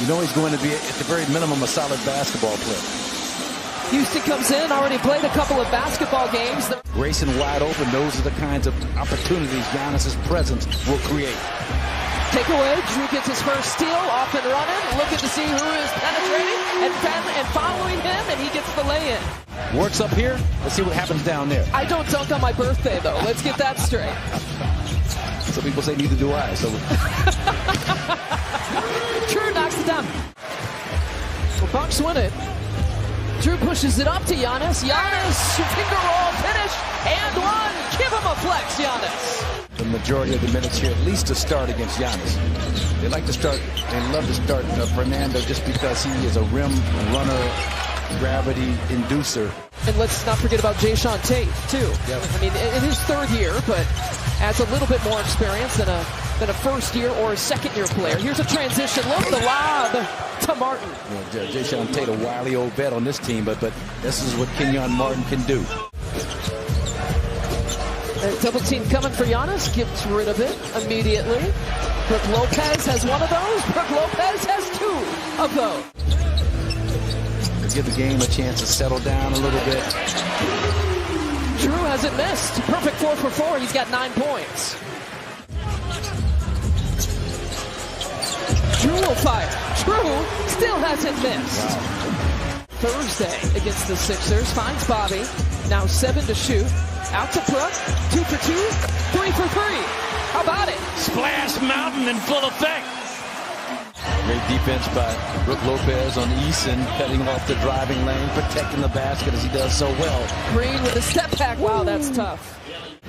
You know he's going to be, at the very minimum, a solid basketball player. Houston comes in, already played a couple of basketball games. Grayson wide open. Those are the kinds of opportunities Giannis's presence will create. Takeaway. Drew gets his first steal, off and running, looking to see who is penetrating and following him, and he gets the lay-in. Works up here. Let's see what happens down there. I don't dunk on my birthday, though. Let's get that straight. Some people say neither do I. So Drew knocks it down. Well, Bucks win it. Drew pushes it up to Giannis. Giannis, finger roll, finish, and one. Give him a flex, Giannis. The majority of the minutes here, at least to start against Giannis. They like to start and love to start Fernando just because he is a rim runner, gravity inducer. And let's not forget about Jayshawn Tate, too. Yep. I mean, in his third year, but adds a little bit more experience than a first-year or a second-year player. Here's a transition look, the lob to Martin. Yeah, Jayshawn Tate, a wily old vet on this team, but this is what Kenyon Martin can do. Double team coming for Giannis, gets rid of it immediately. Brook Lopez has one of those. Brook Lopez has two of those. Give the game a chance to settle down a little bit. Drew hasn't missed. Perfect 4 for 4. He's got 9 points. Drew will fire. Drew still hasn't missed. Wow. Thursday against the Sixers. Finds Bobby. Now 7 to shoot. Out to Brook. 2 for 2. 3 for 3. How about it? Splash Mountain in full effect. Great defense by Brook Lopez on Eason, cutting off the driving lane, protecting the basket as he does so well. Green with a step back. Wow, that's tough.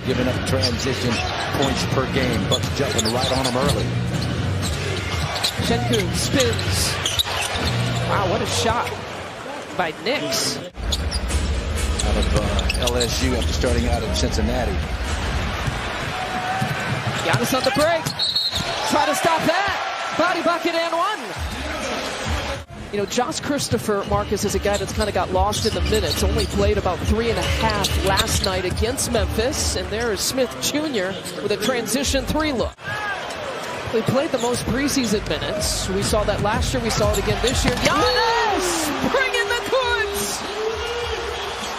Giving up transition points per game. Bucks jumping right on him early. Shenku spins. Wow, what a shot by Knicks. Out of LSU after starting out in Cincinnati. Giannis on the break. Try to stop that. Body bucket and one. You know, Josh Christopher, Marcus, is a guy that's kind of got lost in the minutes. Only played about 3.5 last night against Memphis. And there is Smith Jr. with a transition 3 look. He played the most preseason minutes. We saw that last year. We saw it again this year. Giannis bringing the goods.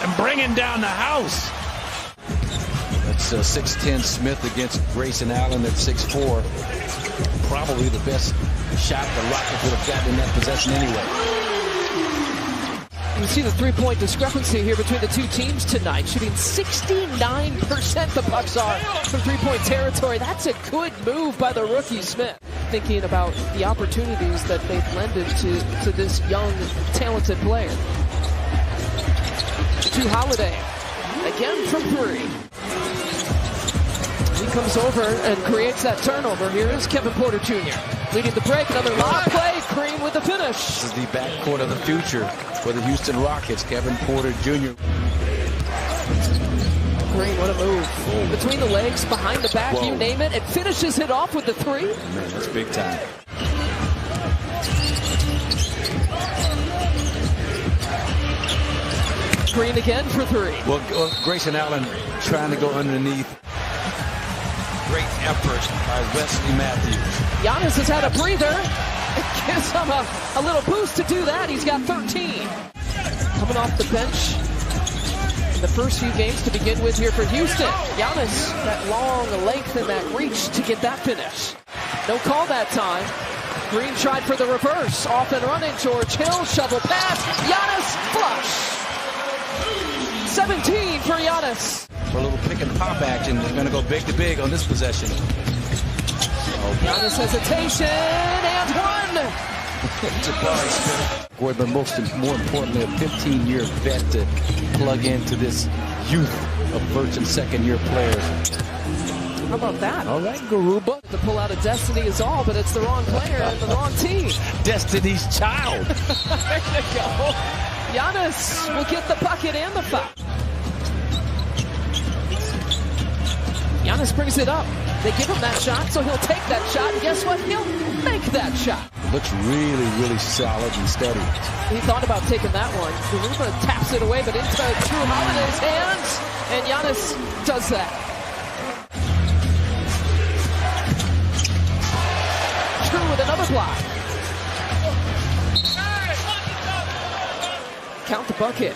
And bringing down the house. That's 6'10" Smith against Grayson Allen at 6'4". Probably the best shot the Rockets would have gotten in that possession anyway. You see the three-point discrepancy here between the two teams tonight. Shooting 69% the Bucks are from three-point territory. That's a good move by the rookie Smith. Thinking about the opportunities that they've lended to this young, talented player. To Holiday. Again from 3. He comes over and creates that turnover. Here is Kevin Porter Jr. leading the break. Another lob play. Green with the finish. This is the backcourt of the future for the Houston Rockets. Kevin Porter Jr. Green, what a move. Between the legs, behind the back, you name it. It finishes it off with the 3. Man, that's big time. Green again for 3. Well, Grayson Allen trying to go underneath. Great effort by Wesley Matthews. Giannis has had a breather. It gives him a little boost to do that. He's got 13. Coming off the bench in the first few games to begin with here for Houston. Giannis, that long length and that reach to get that finish. No call that time. Green tried for the reverse. Off and running. George Hill, shovel pass. Giannis, flush. 17 for Giannis. For a little pick and pop action, they're going to go big to big on this possession. Giannis hesitation and one. Jabari Smith. Boy, but more importantly, a 15-year vet to plug into this youth of first and second-year players. How about that? All right, Garuba. The pull out of Destiny is all, but it's the wrong player and the wrong team. Destiny's child. There you go. Giannis will get the bucket and the foul. Giannis brings it up. They give him that shot, so he'll take that shot. And guess what? He'll make that shot. Looks really, really solid and steady. He thought about taking that one. Garuba taps it away, but into Drew Holiday's hands. And Giannis does that. Drew with another block. count the bucket.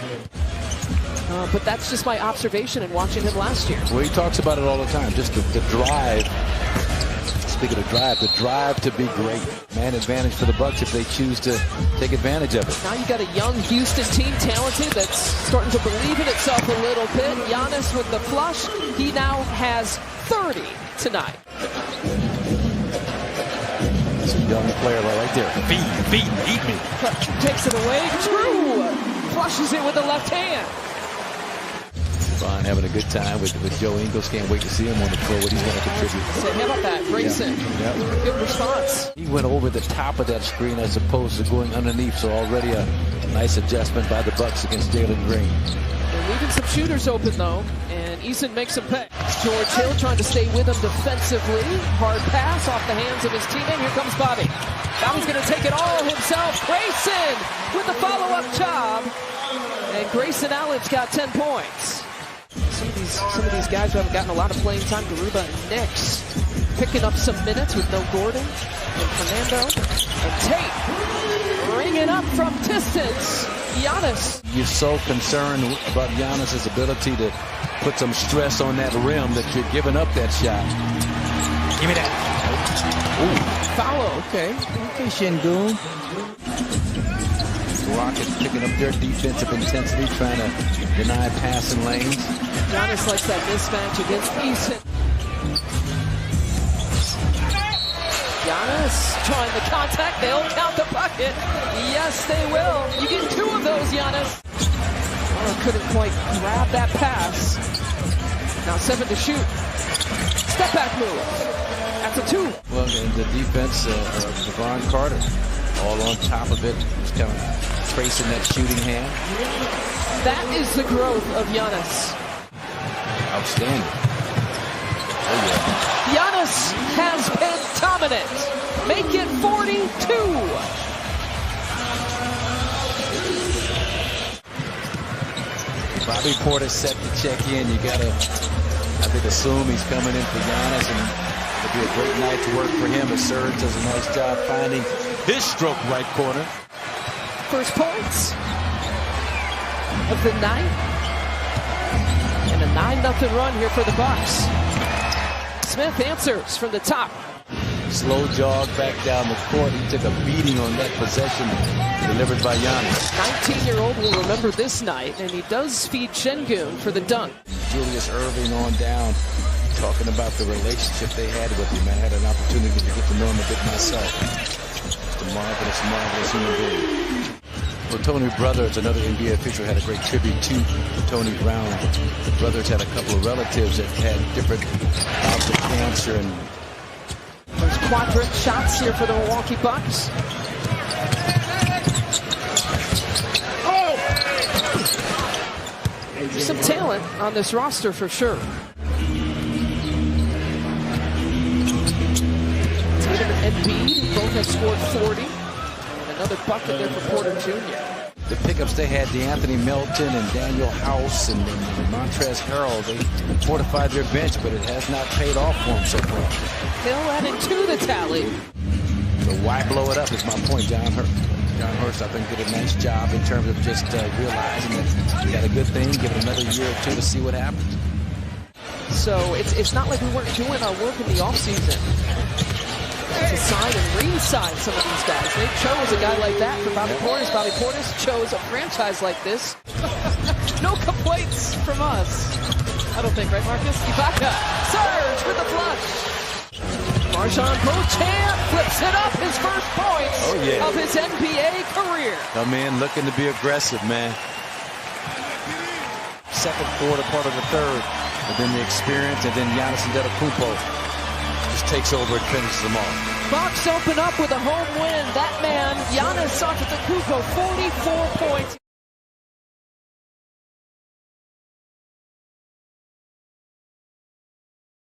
But that's just my observation in watching him last year. Well, he talks about it all the time, just the drive. Speaking of drive, the drive to be great. Man advantage for the Bucks if they choose to take advantage of it. Now you got a young Houston team, talented, that's starting to believe in itself a little bit. Giannis with the flush. He now has 30 tonight. It's a young player right there. Feed, eat me. Takes it away. True. Flushes it with the left hand. Vaughn having a good time with Joe Ingles. Can't wait to see him on the floor, what he's going to contribute. Say, how about that? Grayson. Yeah. Good response. He went over the top of that screen as opposed to going underneath, so already a nice adjustment by the Bucks against Jalen Green. They're leaving some shooters open, though, and Eason makes him pay. George Hill trying to stay with him defensively. Hard pass off the hands of his teammate. Here comes Bobby. Bobby's going to take it all himself. Grayson with the follow-up job. And Grayson Allen's got 10 points. Some of these guys who haven't gotten a lot of playing time, Garuba and Nix, picking up some minutes with no Gordon and Fernando. And Tate ringing up from distance. Giannis. You're so concerned about Giannis' ability to put some stress on that rim that you're giving up that shot. Give me that. Ooh. Foul. Okay, Shingun. Rockets picking up their defensive intensity, trying to deny passing lanes. Giannis likes that mismatch against Eason. Giannis trying the contact. They'll count the bucket. Yes, they will. You get 2 of those, Giannis. Oh, couldn't quite grab that pass. Now 7 to shoot. Step back move. That's a 2. Well, and the defense, Devon Carter, all on top of it, just kind of tracing that shooting hand. That is the growth of Giannis. Outstanding. Oh, yeah. Giannis has been dominant. Make it 42. Bobby Portis set to check in. You got to, I think, assume he's coming in for Giannis, and it'll be a great night to work for him. As Serge does a nice job finding his stroke right corner. First points of the night. And a 9-0 run here for the Bucks. Smith answers from the top. Slow jog back down the court. He took a beating on that possession delivered by Giannis. 19-year-old will remember this night, and he does feed Şengün for the dunk. Julius Erving on down, talking about the relationship they had with him. I had an opportunity to get to know him a bit myself. Just a marvelous, marvelous human being. Well, Tony Brothers, another NBA official, had a great tribute to Tony Brown. The brothers had a couple of relatives that had different bouts of cancer. And there's quadrant shots here for the Milwaukee Bucks. There's some talent on this roster for sure. Tatum and Embiid both have scored 40. Another bucket there for Porter Jr. The pickups they had, DeAnthony Melton and Daniel House and Montrezl Harrell, they fortified their bench, but it has not paid off for them so far. Hill adding to the tally. So why blow it up is my point. John Hurst, I think, did a nice job in terms of just realizing that you got a good thing, give it another year or 2 to see what happens. So it's not like we weren't doing our work in the offseason to sign and re-sign some of these guys. They chose a guy like that for Bobby Portis. Bobby Portis chose a franchise like this. No complaints from us. I don't think, right, Marcus? Ibaka, Serge with the flush. Marjon Beauchamp flips it up, his first points of his NBA career. Come in looking to be aggressive, man. Second quarter, part of the third, and then the experience, and then Giannis Antetokounmpo just takes over and finishes them off. Bucks open up with a home win. That man, Giannis Antetokounmpo, 44 points.